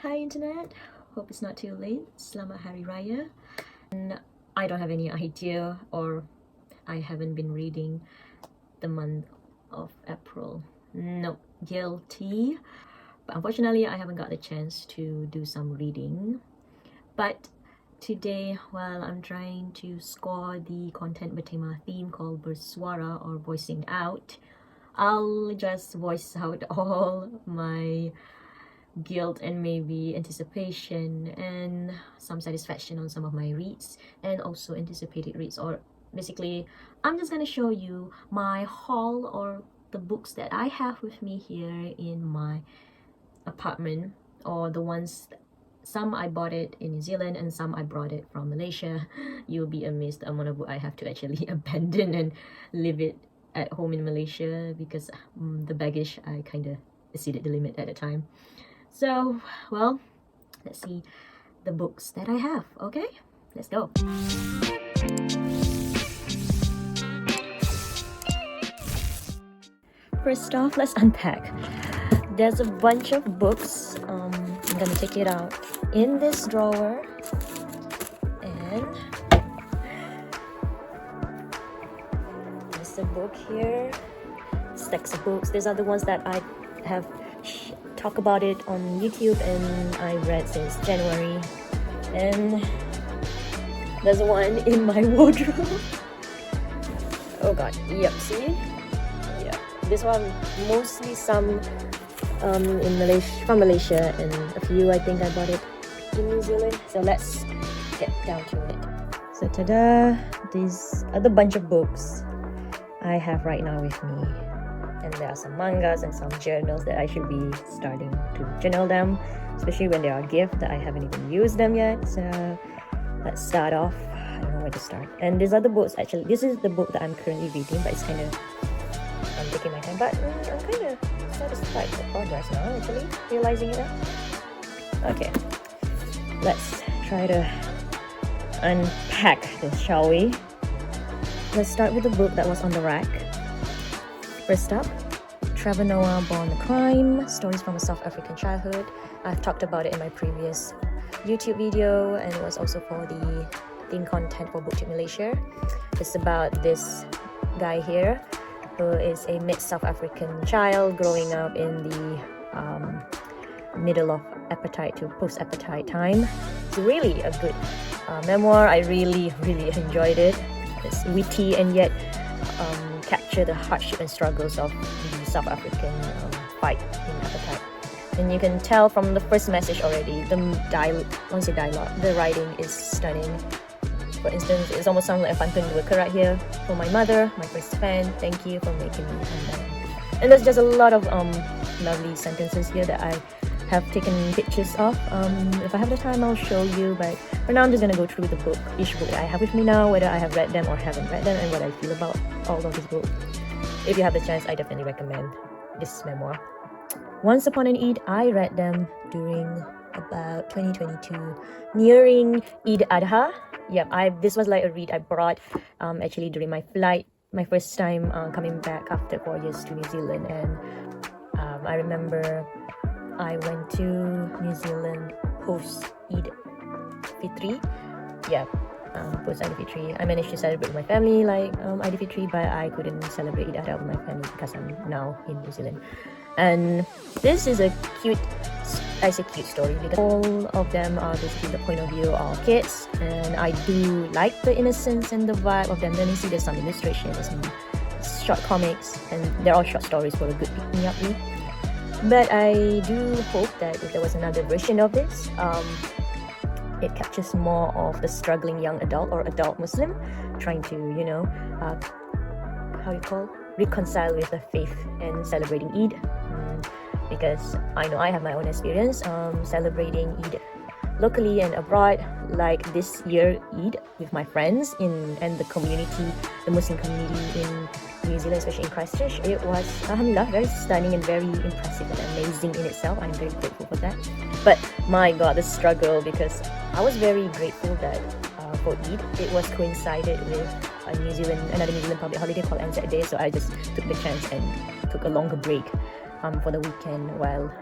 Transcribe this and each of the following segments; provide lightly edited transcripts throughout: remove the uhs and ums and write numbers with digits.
Hi internet, hope it's not too late. Selamat Hari Raya. And I don't have any idea, or I haven't been reading the month of April. No, guilty. But unfortunately, I haven't got the chance to do some reading. But today, while I'm trying to score the content bertema theme called bersuara or voicing out, I'll just voice out all my guilt and maybe anticipation and some satisfaction on some of my reads and also anticipated reads, or basically I'm just gonna show you my haul or the books that I have with me here in my apartment, or the ones some I bought it in New Zealand and some I brought it from Malaysia. You'll be amazed the amount of book I have to actually abandon and leave it at home in Malaysia because the baggage, I kind of exceeded the limit at the time. So, well, let's see the books that I have, okay? Let's go. First off, let's unpack. There's a bunch of books. I'm gonna take it out in this drawer. And there's a book here. Stacks of books. These are the ones that I have talk about it on YouTube and I read since January. And there's one in my wardrobe. Oh god, yep, see? Yeah, this one mostly some in Malaysia, from Malaysia, and a few I think I bought it in New Zealand. So let's get down to it. So tada, these are the bunch of books I have right now with me. And there are some mangas and some journals that I should be starting to journal them, especially when they are a gift that I haven't even used them yet. So let's start off. I don't know where to start. And these are the books. Actually, this is the book that I'm currently reading, but it's kind of, I'm taking my time, but I'm kind of satisfied with the progress now, actually, realizing it now. Okay, let's try to unpack this, shall we? Let's start with the book that was on the rack. First up, Trevor Noah, Born a Crime, Stories from a South African Childhood. I've talked about it in my previous YouTube video, and it was also for the theme content for BookTube Malaysia. It's about this guy here who is a mid-South African child growing up in the middle of apartheid to post-apartheid time. It's really a good memoir. I really enjoyed it. It's witty and yet capture the hardship and struggles of the South African fight in apartheid. And you can tell from the first message already, the dialogue, the writing is stunning. For instance, it almost sounds like a pantun worker right here. For my mother, my first fan, thank you for making me. And there's just a lot of lovely sentences here that I have taken pictures of. If I have the time, I'll show you, but for now I'm just gonna go through the book, each book that I have with me now, whether I have read them or haven't read them, and what I feel about all of these books. If you have the chance, I definitely recommend this memoir. Once Upon an Eid, I read them during about 2022, nearing Eid Adha. Yep, this was like a read I brought actually during my flight, my first time coming back after 4 years to New Zealand. And I remember I went to New Zealand post Eid Fitri. Post Eid Fitri. I managed to celebrate with my family like Eid Fitri, but I couldn't celebrate Eid Adha with my family because I'm now in New Zealand. And this is a cute, I say cute story because all of them are basically the point of view of kids, and I do like the innocence and the vibe of them. Then you see there's some illustrations, some short comics, and they're all short stories for a good pick-me-up read. But I do hope that if there was another version of this, it captures more of the struggling young adult or adult Muslim trying to, reconcile with the faith and celebrating Eid. Because I know I have my own experience celebrating Eid locally and abroad, like this year Eid with my friends and the community, the Muslim community in New Zealand, especially in Christchurch. It was, alhamdulillah, very stunning and very impressive and amazing in itself. I'm very grateful for that. But my god, the struggle, because I was very grateful that for Eid, it was coincided with another New Zealand public holiday called Anzac Day, so I just took the chance and took a longer break for the weekend while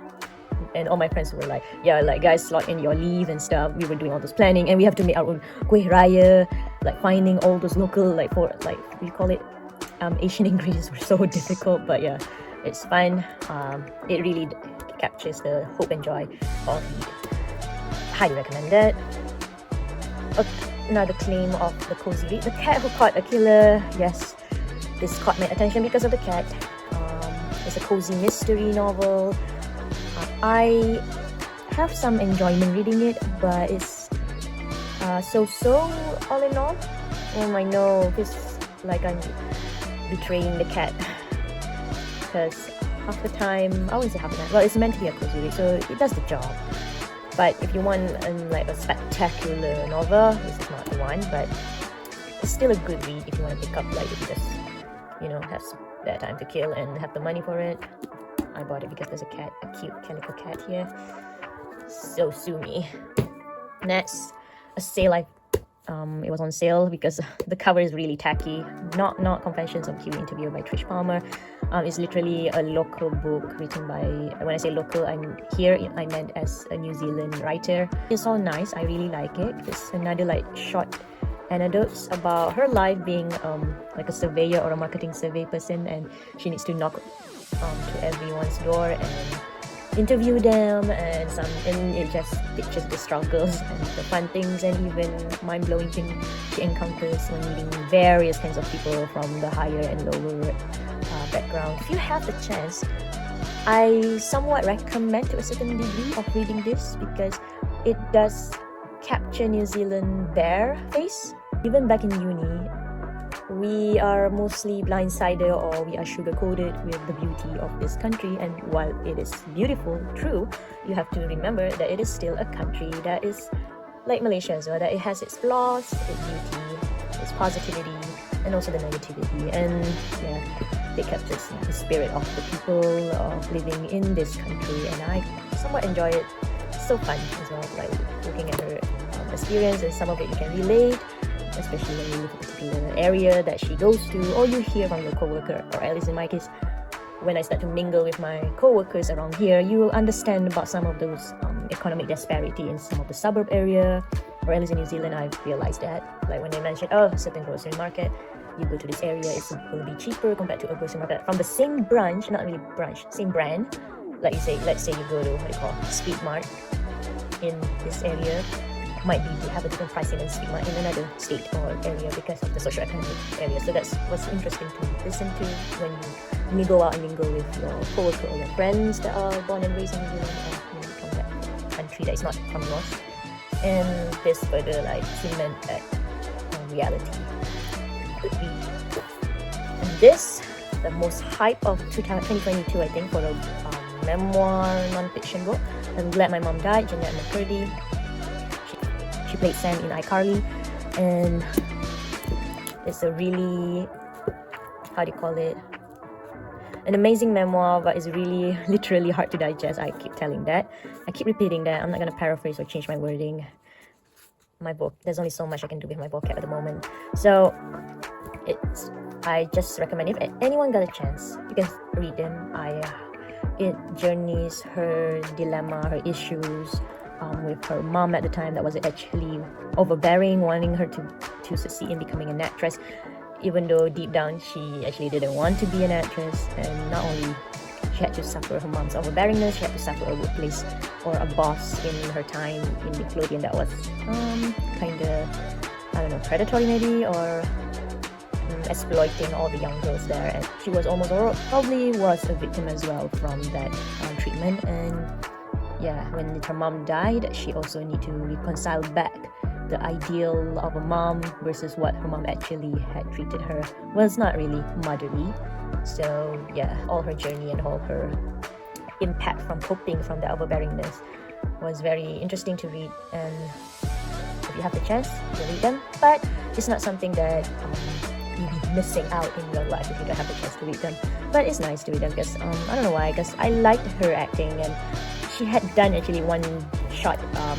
And all my friends were like, yeah, like guys, slot in your leave and stuff. We were doing all this planning, and we have to make our own kueh raya, like finding all those local, like for like we call it Asian ingredients were so difficult, but yeah, it's fun. It really captures the hope and joy of Eid. Highly recommend it. Another claim of the cozy read, The Cat Who Caught a Killer. Yes, this caught my attention because of the cat. It's a cozy mystery novel. I have some enjoyment reading it, but it's so-so all in all. I know, because like I'm betraying the cat, because half the time, I wouldn't say half the time, well, it's meant to be a cozy read, so it does the job. But if you want like a spectacular novel, this is not the one, but it's still a good read if you want to pick up, like if you just, have that time to kill and have the money for it. I bought it because there's a cute calico cat here. So sue me. Next, a sale it was on sale because the cover is really tacky. Not Confessions of a Kiwi Interviewer by Trish Palmer. It's literally a local book written by, when I say local, I meant as a New Zealand writer. It's all nice. I really like it. It's another like short anecdotes about her life being like a surveyor or a marketing survey person, and she needs to knock to everyone's door and interview them, and it just pictures the struggles and the fun things and even mind-blowing things she encounters when meeting various kinds of people from the higher and lower background. If you have the chance, I somewhat recommend to a certain degree of reading this because it does capture New Zealand bare face. Even back in uni, we are mostly blindsided or we are sugar-coated with the beauty of this country, and while it is beautiful, true, you have to remember that it is still a country that is like Malaysia as well, that it has its flaws, its beauty, its positivity, and also the negativity. And yeah, it captures the spirit of the people of living in this country, and I somewhat enjoy it. It's so fun as well, like looking at her experience, and some of it you can relate, especially when you look at a particular area that she goes to, or you hear from your coworker, or at least in my case, when I start to mingle with my coworkers around here, you will understand about some of those economic disparity in some of the suburb area, or at least in New Zealand, I've realized that. Like when they mention, certain grocery market, you go to this area, it's going to be cheaper compared to a grocery market from the same branch, not really branch, same brand. Like let's say you go to Speed Mart in this area, might be to have a different pricing than Speed Mart in another state or area because of the socio-economic area. So that's what's interesting to listen to when you go out and mingle with your coworker or your friends that are born and raised in New Zealand, or from that country that is not from yours. And this further like cement that reality could be. And this, the most hype of 2022, I think, for a memoir non-fiction book. I'm glad my mom died, Jeanette McCurdy. She played Sam in iCarly, and it's a really, an amazing memoir, but it's really literally hard to digest. I keep repeating that. I'm not going to paraphrase or change my wording. My book, there's only so much I can do with my vocab at the moment, so I just recommend, if anyone got a chance, you can read them. It journeys her dilemma, her issues with her mom at the time that was actually overbearing, wanting her to succeed in becoming an actress, even though deep down she actually didn't want to be an actress. And not only she had to suffer her mom's overbearingness, she had to suffer a workplace or a boss in her time in Nickelodeon that was kind of, predatory maybe, or exploiting all the young girls there. And she was probably was a victim as well from that treatment. And yeah, when her mom died, she also need to reconcile back the ideal of a mom versus what her mom actually had treated her was not really motherly. So yeah, all her journey and all her impact from coping from the overbearingness was very interesting to read. And if you have the chance, you read them, but it's not something that you'll be missing out in your life if you don't have the chance to read them. But it's nice to read them because I don't know why, because I liked her acting, and she had done actually one shot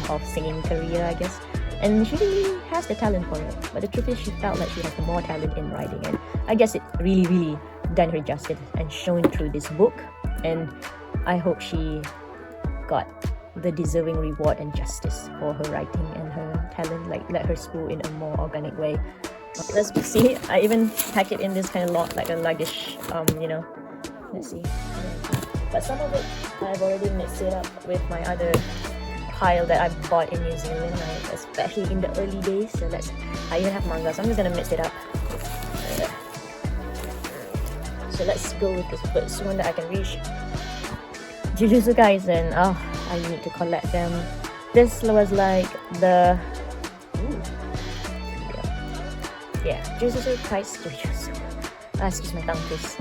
of singing career, I guess, and she really has the talent for it. But the truth is, she felt like she has more talent in writing, and I guess it really done her justice and shown through this book. And I hope she got the deserving reward and justice for her writing and her talent. Like, let her spool in a more organic way. Let's see. I even pack it in this kind of like a luggage. Let's see. But some of it I've already mixed it up with my other pile that I bought in New Zealand, like, especially in the early days. So I even have manga, so I'm just gonna mix it up. So let's go with this first one that I can reach. Jujutsu Kaisen. Oh, I need to collect them. This was like the Jujutsu Kaisen. Excuse my tongue, please.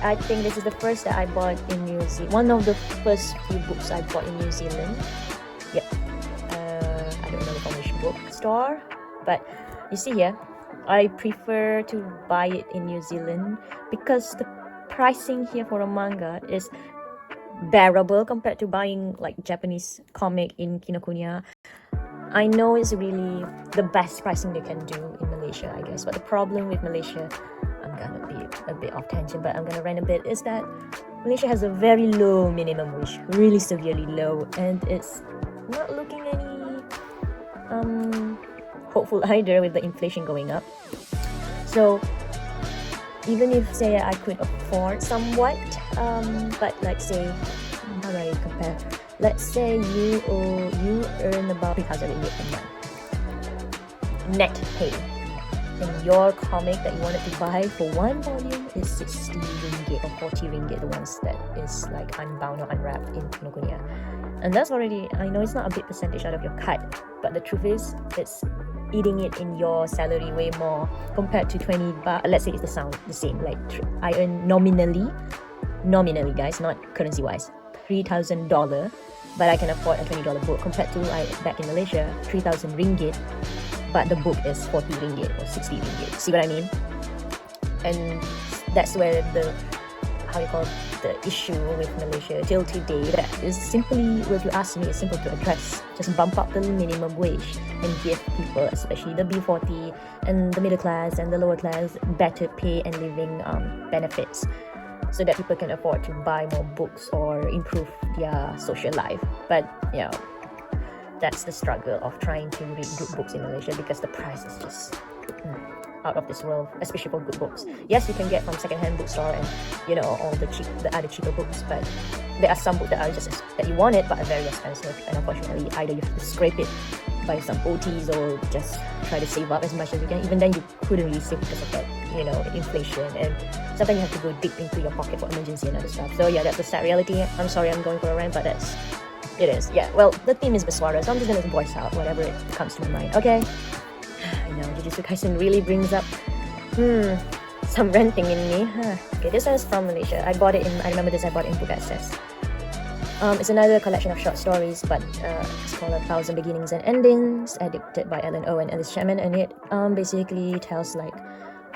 I think this is the first that I bought in New Zealand. One of the first few books I bought in New Zealand. Yep. I don't know which bookstore, but you see here, I prefer to buy it in New Zealand because the pricing here for a manga is bearable compared to buying like Japanese comic in Kinokuniya. I know it's really the best pricing they can do in Malaysia, I guess. But the problem with Malaysia, I'm gonna be a bit off tangent, but I'm gonna rant a bit, is that Malaysia has a very low minimum wage, really severely low, and it's not looking any hopeful either with the inflation going up. So even if, say, I could afford somewhat, but like, say, how do I compare? Let's say you earn about 3,000 ringgit per month net pay, and your comic that you wanted to buy for one volume is 60 ringgit or 40 ringgit, the ones that is like unbound or unwrapped in Kinokuniya. And that's already, I know it's not a big percentage out of your cut, but the truth is, it's eating it in your salary way more compared to 20 baht. Let's say it's the same. Like, I earn nominally guys, not currency wise, $3,000, but I can afford a $20 book, compared to back in Malaysia, 3,000 ringgit, but the book is 40 ringgit or 60 ringgit. See what I mean? And that's where the issue with Malaysia till today, that is simply, if you ask me, it's simple to address. Just bump up the minimum wage and give people, especially the B40 and the middle class and the lower class, better pay and living benefits, so that people can afford to buy more books or improve their social life. But that's the struggle of trying to read good books in Malaysia, because the price is just out of this world, especially for good books. Yes, you can get from second-hand bookstore and all the other cheaper books, but there are some books that are just that you want it but are very expensive, and unfortunately either you have to scrape it by some OTs or just try to save up as much as you can. Even then, you couldn't really save because of that inflation, and sometimes you have to go deep into your pocket for emergency and other stuff. So yeah, that's the sad reality. I'm sorry I'm going for a rant, but it is. Yeah, well, the theme is Beswara, so I'm just gonna voice out whatever it comes to my mind. Okay. I know, Jujutsu Kaisen really brings up some ranting in me. Okay, this one is from Malaysia. I bought it in Book Access. It's another collection of short stories, but it's called 1,000 Beginnings and Endings, edited by Ellen O and Alice Chapman, and it basically tells like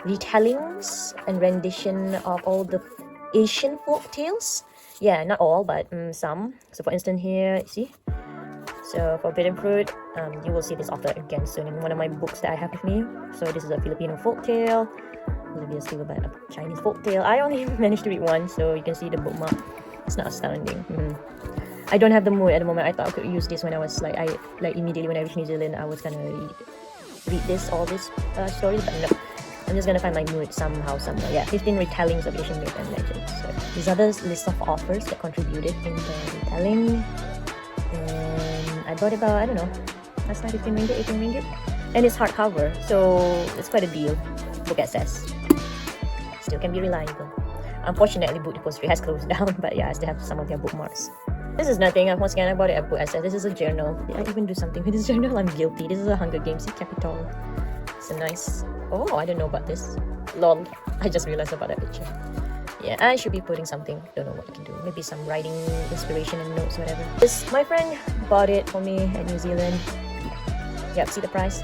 retellings and rendition of all the Asian folk tales. Yeah, not all, but some. So for instance here, see? So Forbidden Fruit, you will see this author again soon in one of my books that I have with me. So this is a Filipino folktale, Olivia Silverbat, a Chinese folktale. I only managed to read one, so you can see the bookmark. It's not astounding. I don't have the mood at the moment. I thought I could use this when I was immediately when I reached New Zealand, I was gonna read all these stories, but no. I'm just gonna find my mood somehow, somewhere. Yeah, 15 retellings of Asian myth and legends. So these are the list of authors that contributed in the retelling. And I bought about, I don't know, last time 15 ringgit, 18 ringgit. And it's hardcover, so it's quite a deal. Book Access still can be reliable. Unfortunately, Book Depository has closed down, but yeah, I still have some of their bookmarks. This is nothing. Once again, I bought it at Book Access. This is a journal. Did I even do something with this journal? I'm guilty. This is a Hunger Games Capitol. It's a nice... Oh, I don't know about this. Lol. I just realized about that picture. Yeah, I should be putting something. Don't know what I can do. Maybe some writing inspiration and notes, whatever. This, my friend bought it for me at New Zealand. Yep, see the price?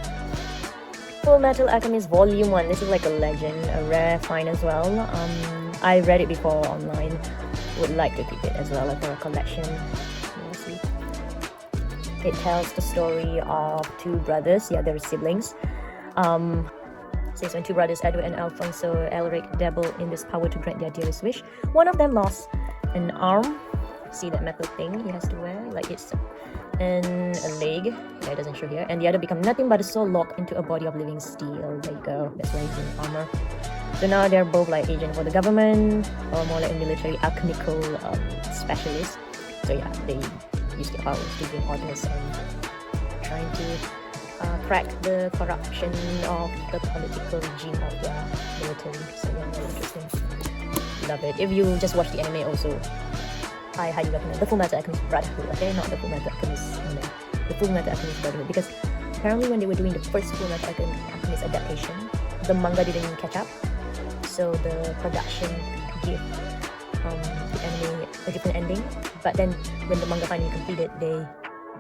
Full Metal Alchemist Volume 1. This is like a legend, a rare find as well. I read it before online. Would like to keep it as well for a collection. Let's see. It tells the story of two brothers. Yeah, they're siblings. Says when two brothers, Edward and Alfonso Elric, dabble in this power to grant their dearest wish. One of them lost an arm see that metal thing he has to wear, like it's and a leg that doesn't show here, and the other become nothing but a soul locked into a body of living steel. There you go, that's why he's in armor. So now they're both like agent for the government, or more like a military alchemical specialist. So yeah, they use their powers to bring orders and trying to crack the corruption of the political regime of their military. So yeah, very interesting. Love it. If you just watch the anime also, I highly recommend the Fullmetal Alchemist Brotherhood, okay? Not the Fullmetal Alchemist anime. The Fullmetal Alchemist Brotherhood, because apparently when they were doing the first Fullmetal Alchemist adaptation, the manga didn't catch up, so the production gave the anime a different ending. But then when the manga finally completed,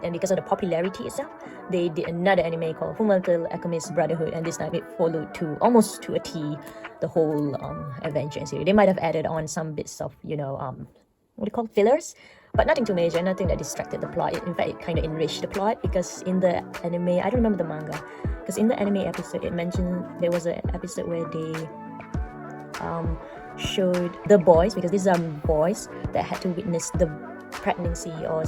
and because of the popularity itself, they did another anime called Fullmetal Alchemist Brotherhood, and this time it followed to almost to a T the whole adventure series. They might have added on some bits of, you know, what do you call it, fillers, but nothing too major, nothing that distracted the plot. In fact, it kind of enriched the plot, because in the anime, I don't remember the manga, because in the anime episode it mentioned there was an episode where they showed the boys, because these are boys that had to witness the pregnancy or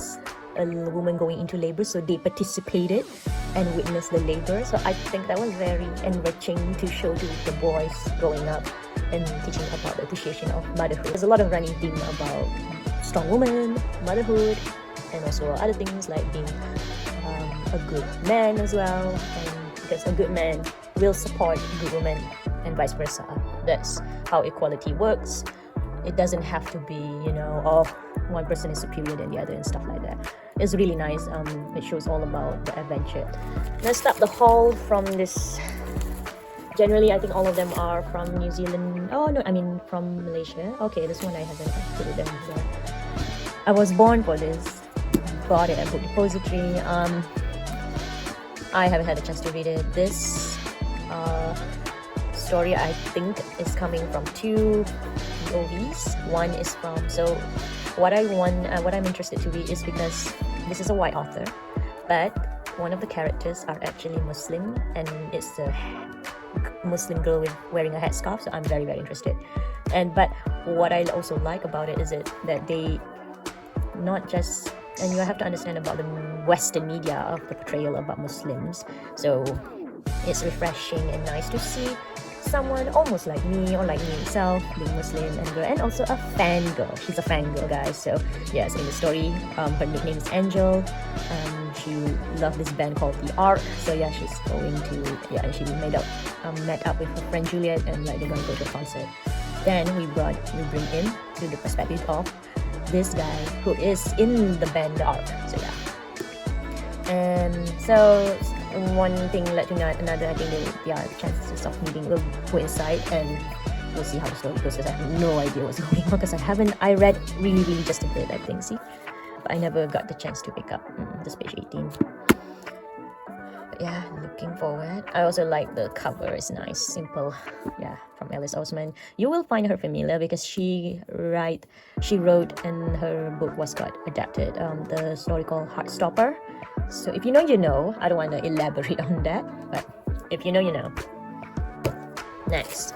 a woman going into labor, so they participated and witnessed the labor. So I think that was very enriching to show to the boys growing up and teaching about the appreciation of motherhood. There's a lot of running theme about strong woman, motherhood, and also other things like being a good man as well, and because a good man will support a good woman and vice versa. That's how equality works. It doesn't have to be, you know, oh, one person is superior than the other and stuff like that. It's really nice. It shows all about the adventure. Next up, the haul from this. Generally, I think all of them are from New Zealand. Oh no, I mean from Malaysia. Okay, this one I haven't put it down here. I was born for this. Bought it at Book Depository. I haven't had a chance to read it. This story I think is coming from two POVs. One is from, so what I'm interested to read is because this is a white author, but one of the characters are actually Muslim, and it's a Muslim girl wearing a headscarf, so I'm very, very interested. But what I also like about it is that they not just, and you have to understand about the Western media of the portrayal about Muslims, so it's refreshing and nice to see someone almost like me or like me himself being Muslim and also a fangirl. She's a fangirl, guys. So yes, in the story, her nickname is Angel. She loved this band called The Ark. So yeah, she's going to, yeah, she met up with her friend Juliet, and like they're gonna go to a concert. Then we bring in to the perspective of this guy who is in the band The Ark. So yeah. And so one thing led to another. I think the chances of meeting will coincide, and we'll see how the story goes, because I have no idea what's going on, because I read really just a bit, I think, but I never got the chance to pick up this page 18. But yeah, looking forward. I also like the cover, it's nice, simple. Yeah, from Alice Oseman. You will find her familiar because she wrote, and her book got adapted, the story called Heartstopper. So if you know, you know. I don't want to elaborate on that, but if you know, you know. Next,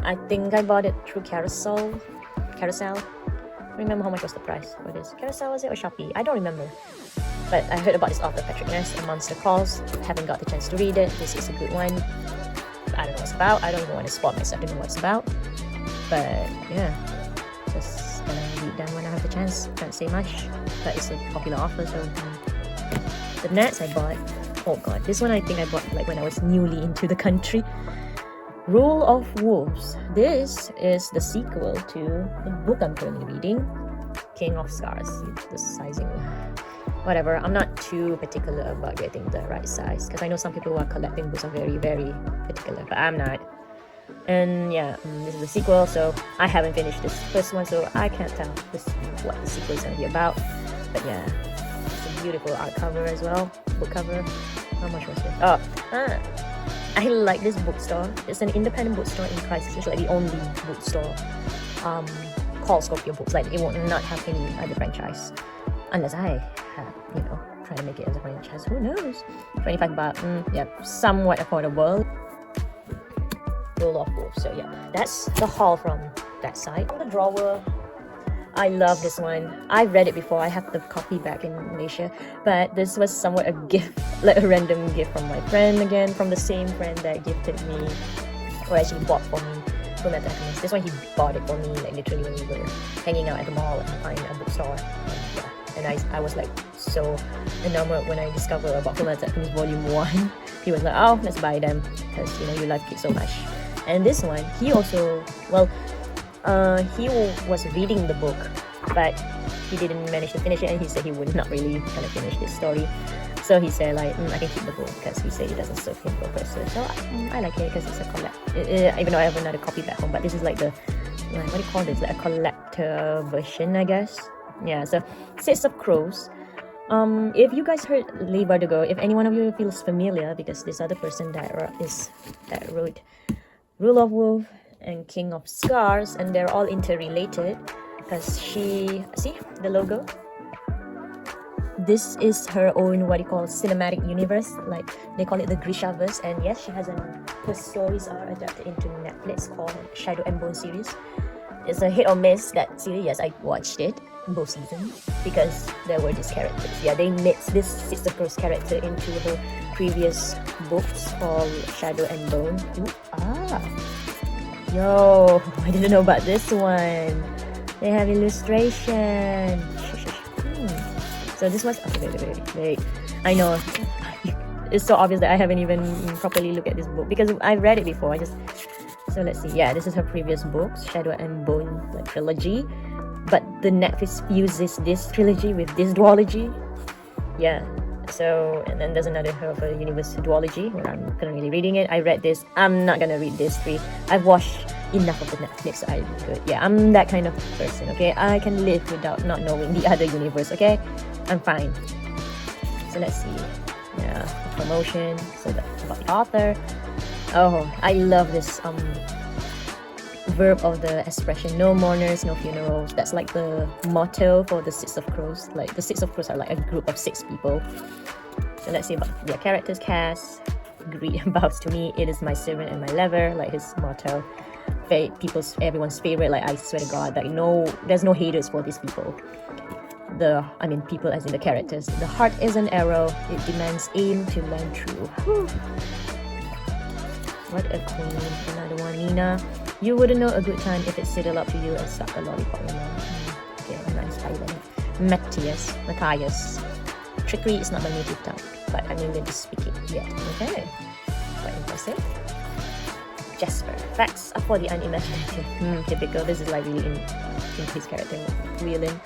I think I bought it through Carousel. Remember how much was the price for this? Carousel, was it, or Shopee? I don't remember. But I heard about this author, Patrick Ness, A Monster Calls. Haven't got the chance to read it. This is a good one. I don't know what it's about. I don't even want to spoil myself to know what it's about. But yeah, just gonna read them when I have the chance. Can't say much, but it's a popular author, so. The next I bought, oh god, this one I think I bought like when I was newly into the country. Rule of Wolves. This is the sequel to the book I'm currently reading, King of Scars. The sizing, whatever. I'm not too particular about getting the right size, because I know some people who are collecting books are very, very particular, but I'm not. And yeah, this is the sequel, so I haven't finished this first one, so I can't tell what the sequel is going to be about. But yeah, it's a beautiful art cover as well, book cover. How much was it? I like this bookstore. It's an independent bookstore in Christchurch. It's like the only bookstore called Scorpio Books. Like it will not have any other franchise, unless I have, try to make it as a franchise. Who knows? 25 baht. Yeah, somewhat affordable. Rule of Wolves. So yeah, that's the haul from that side. On the drawer, I love this one. I read it before. I have the copy back in Malaysia, but this was somewhat a gift, like a random gift from my friend again, from the same friend that gifted me, or actually bought for me from at Alchemist. This one he bought it for me, like literally when we were hanging out at the mall and find a bookstore. And I was like so enamored when I discovered about Fullmetal Alchemist Volume 1. He was like, oh, let's buy them because you know you like it so much. And this one, he also, well, he was reading the book, but he didn't manage to finish it, and he said he would not really kind of finish this story. So he said like, I can keep the book because he said it doesn't serve him purpose. So I like it because it's a collect. Even though I have another copy back home, but this is like the, like, what do you call this? Like a collector version, I guess. Yeah. So Six of Crows. If you guys heard Lee Bardugo, if any one of you feels familiar, because this other person that wrote Rule of Wolf and King of Scars, and they're all interrelated because she, see the logo, this is her own, what you call, cinematic universe, like they call it the Grishaverse. And yes, she has her stories are adapted into Netflix called Shadow and Bone series. It's a hit or miss, that series. Yes, I watched it both seasons because there were these characters. Yeah, they mixed this Sister Crows character into her previous books called Shadow and Bone. Yo, I didn't know about this one. They have illustration. So this was, okay, wait. I know it's so obvious that I haven't even properly looked at this book because I read it before. So let's see. Yeah, this is her previous books, Shadow and Bone, like trilogy. But the Netflix fuses this trilogy with this duology. Yeah. So, and then there's another of a universe duology where I'm currently reading it. I read this. I'm not gonna read this three. I've watched enough of the Netflix, so I'm good. Yeah, I'm that kind of person, okay? I can live without not knowing the other universe, okay? I'm fine. So let's see. Yeah, promotion. So that's about the author. Oh, I love this verb of the expression, no mourners, no funerals. That's like the motto for the Six of Crows. Like the Six of Crows are like a group of 6 people. So let's see about their characters. Cast, greed bows to me, it is my servant and my lever, like his motto. Everyone's favorite, like I swear to God, like no, there's no haters for these people. People as in the characters. The heart is an arrow, it demands aim to land true. Whew. What a queen. Another one, Nina. You wouldn't know a good time if it sidled up to you and sucked a lollipop in mouth. Okay, nice island. Matthias. Trickery is not my native tongue, but I'm willing to speak it yet. Okay, quite impressive. Jasper. Facts are for the unimaginative. Typical. This is like really in his character. Wheeling.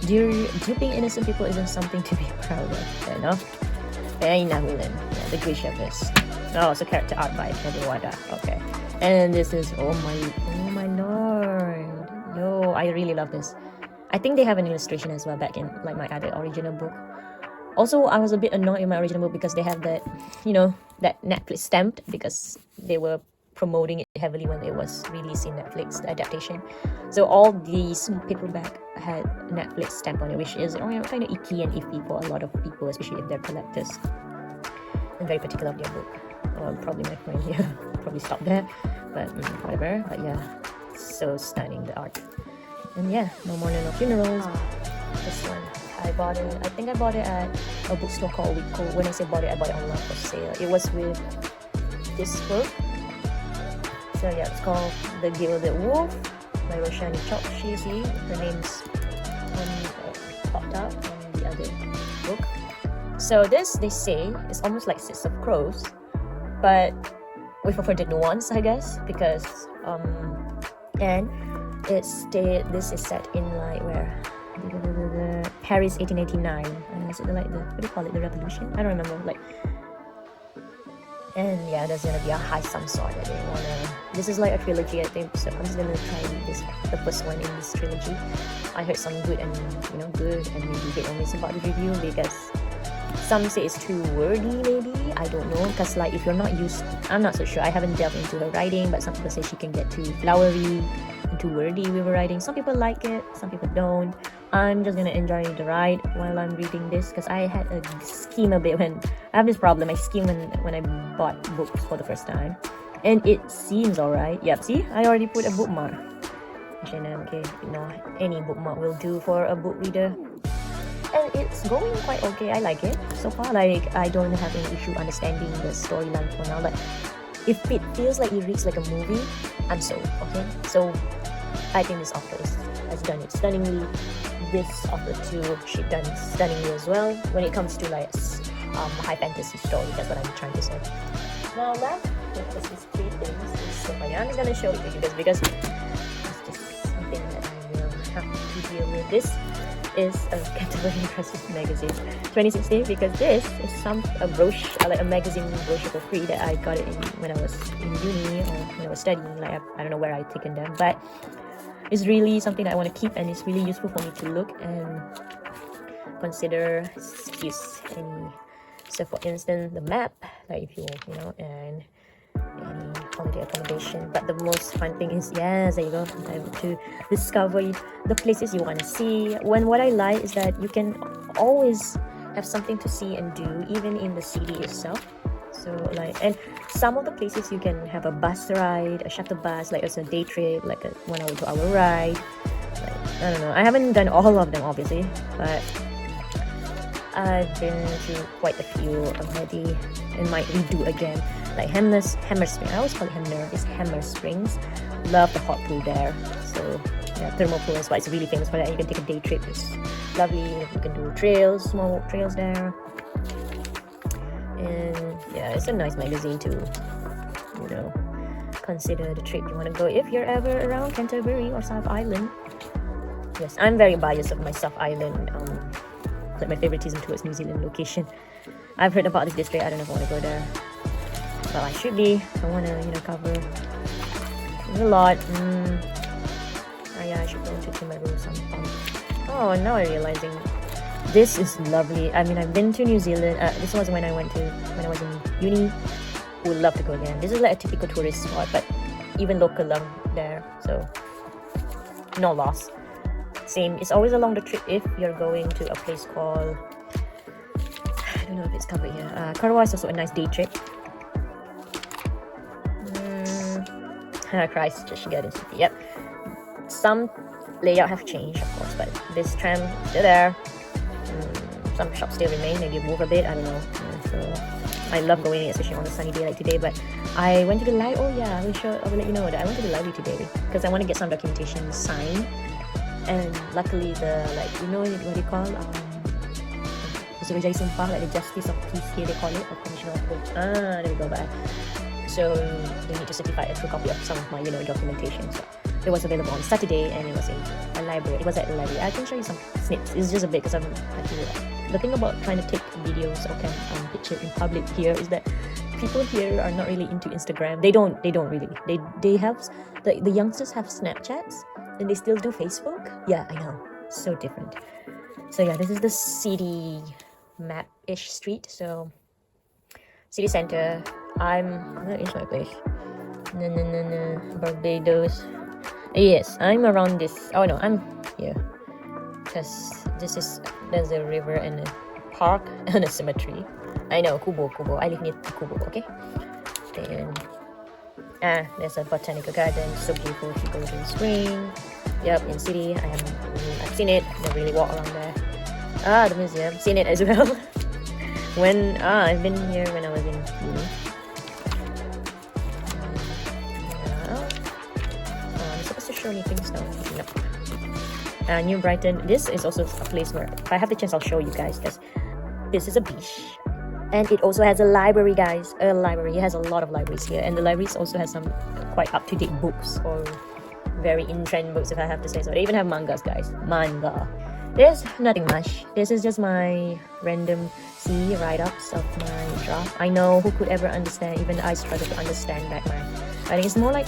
Duping innocent people isn't something to be proud of. Fair enough. Very Wheeling. Yeah, the Grishaverse. Oh, so character art by Wada. Okay. And this is, oh my lord. Yo, I really love this. I think they have an illustration as well back in like my other original book. Also, I was a bit annoyed in my original book because they have that, that Netflix stamped because they were promoting it heavily when it was released in Netflix, the adaptation. So all these paperback had Netflix stamp on it, which is kind of icky and iffy for a lot of people, especially if they're collectors and very particular of their book. Well, probably my friend here probably stop there, but whatever. But yeah, so stunning, the art. And yeah, no mourning, no funerals. This one, I bought it. I think I bought it at a bookstore called Wico. When I say bought it, I bought it online for sale. It was with this book. So yeah, it's called The Gilded Wolf by Roshani Chokshi. See, her name's popped up on the other book. So this, they say, is almost like Six of Crows, but with a further nuance, I guess, because and this is set in like where Paris 1889. Is it like what do you call it, the revolution? I don't remember. And yeah, there's gonna be a high some sort that they wanna. This is like a trilogy, I think. So I'm just gonna try the first one in this trilogy. I heard some good and good and maybe hit or miss about the review because some say it's too wordy, maybe. I don't know, because like if you're not used, I'm not so sure. I haven't delved into her writing, but some people say she can get too flowery and too wordy with her writing. Some people like it, some people don't. I'm just gonna enjoy the ride while I'm reading this because I had a scheme a bit when I have this problem. I scheme when I bought books for the first time, and it seems alright. Yep, see, I already put a bookmark. Okay, any bookmark will do for a book reader. And it's going quite okay. I like it so far. Like, I don't have any issue understanding the storyline for now. Like, if it feels like it reads like a movie, I'm sold. Okay, so I think this author has done it stunningly. This author too, she done stunningly as well when it comes to like high fantasy story. That's what I'm trying to say. Now left with these three things is so funny. I'm just gonna show it to you guys because it's just something that I will have to deal with. This is a Canterbury Impressive magazine 2016 because this is a brochure, like a magazine brochure for free that I got it when I was in uni or when I was studying. Like, I don't know where I'd taken them, but it's really something that I want to keep, and it's really useful for me to look and consider use any. So for instance, the map, like if you know, and any holiday accommodation. But the most fun thing is, yes, there you go, to discover the places you want to see. What I like is that you can always have something to see and do even in the city itself. So like, and some of the places you can have a bus ride, a shuttle bus, like it's a day trip, like a 1 hour, 2 hour ride. Like, I don't know, I haven't done all of them obviously, but I've been to quite a few already and might redo again. Like Hammer Springs, I always call it Hammer, it's Hammer Springs. Love the hot pool there. So yeah, thermal pool is why it's really famous for that. You can take a day trip, it's lovely. You can do trails, small walk trails there. And yeah, it's a nice magazine to, consider the trip you want to go if you're ever around Canterbury or South Island. Yes, I'm very biased of my South Island, like my favoritism towards New Zealand location. I've heard about this district, I don't know if I want to go there. Well, I should be. I want to, cover a lot. Yeah, I should go to my room sometime. Oh, now I'm realizing this is lovely. I mean, I've been to New Zealand. This was when I was in uni. Would love to go again. This is like a typical tourist spot, but even local love there, so no loss. Same. It's always along the trip if you're going to a place called, I don't know if it's covered here. Karawa is also a nice day trip. Christchurch Garden City. Yep. Some layout have changed, of course, but this tram is still there. Some shops still remain. Maybe move a bit. I don't know. So I love going, especially on a sunny day like today. But I went to the library. Oh yeah, I will let you know that I went to the library today because I want to get some documentation signed. And luckily, what do you call Surajai Sumpah, like the Justice of Peace here they call it, or Commissioner of Court. There we go back. So they need to certify a true copy of some of my documentation. So it was available on Saturday, and it was in a library. It was at the library. I can show you some snips. It's just a bit because the thing about trying to take videos or picture in public here is that people here are not really into Instagram. They don't really. They have the youngsters have Snapchats and they still do Facebook. Yeah, I know, so different. So yeah, this is the city map-ish street. So city center. I'm gonna inch my place. Barbados. Yes, I'm around this. Oh no, I'm here because there's a river and a park and a cemetery. I know, Kubo. I live near Kubo. Okay. And there's a botanical garden, so beautiful if you go to the spring. Yep, in city. I've seen it. Never really walk around there. The museum, seen it as well. I've been here when I was in uni. I'm supposed to show me things now. No. New Brighton. This is also a place where, if I have the chance, I'll show you guys because this is a beach. And it also has a library, guys. A library. It has a lot of libraries here. And the libraries also has some quite up-to-date books or very in-trend books, if I have to say so. They even have mangas, guys. Manga. There's nothing much. This is just my random write-ups of my draft. I know, who could ever understand? Even I struggle to understand that my writing. It's more like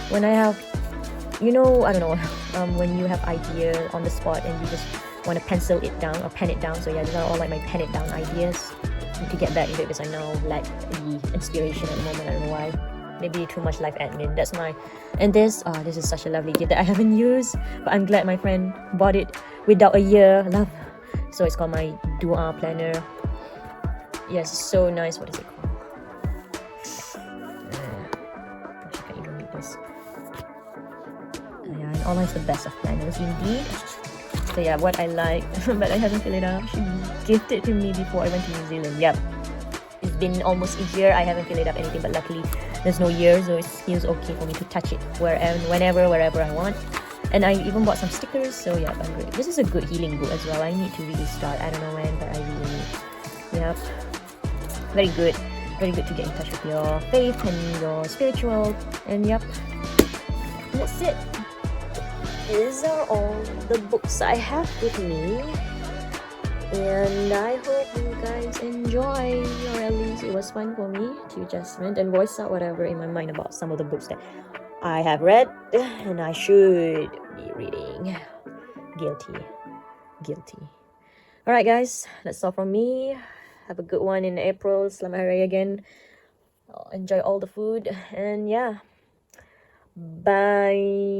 when I have, I don't know, when you have idea on the spot and you just want to pencil it down or pen it down. So yeah, these are all like my pen it down ideas. To get back into it because I know lack the inspiration at the moment. I don't know why. Maybe too much life admin. That's my. And this is such a lovely gift that I haven't used, but I'm glad my friend bought it without a year. Love. So it's called my Dua planner. Yes, so nice. What is it called? Gosh, I can't even read this. Yeah, Allah is the best of planners indeed. So yeah, what I like, but I haven't filled it up. She gifted to me before I went to New Zealand. Yep. It's been almost a year. I haven't filled it up anything, but luckily there's no year, so it feels okay for me to touch it whenever, wherever I want. And I even bought some stickers, so yeah, I'm great. This is a good healing book as well. I need to really start. I don't know when, but I really need. Yep. Very good. Very good to get in touch with your faith and your spiritual. And yep. That's it. These are all the books I have with me. And I hope you guys enjoy, or at least it was fun for me to just rant and voice out whatever in my mind about some of the books that I have read and I should be reading. Guilty. Alright guys, that's all from me. Have a good one in April. Selamat Hari Raya again. Enjoy all the food and yeah. Bye.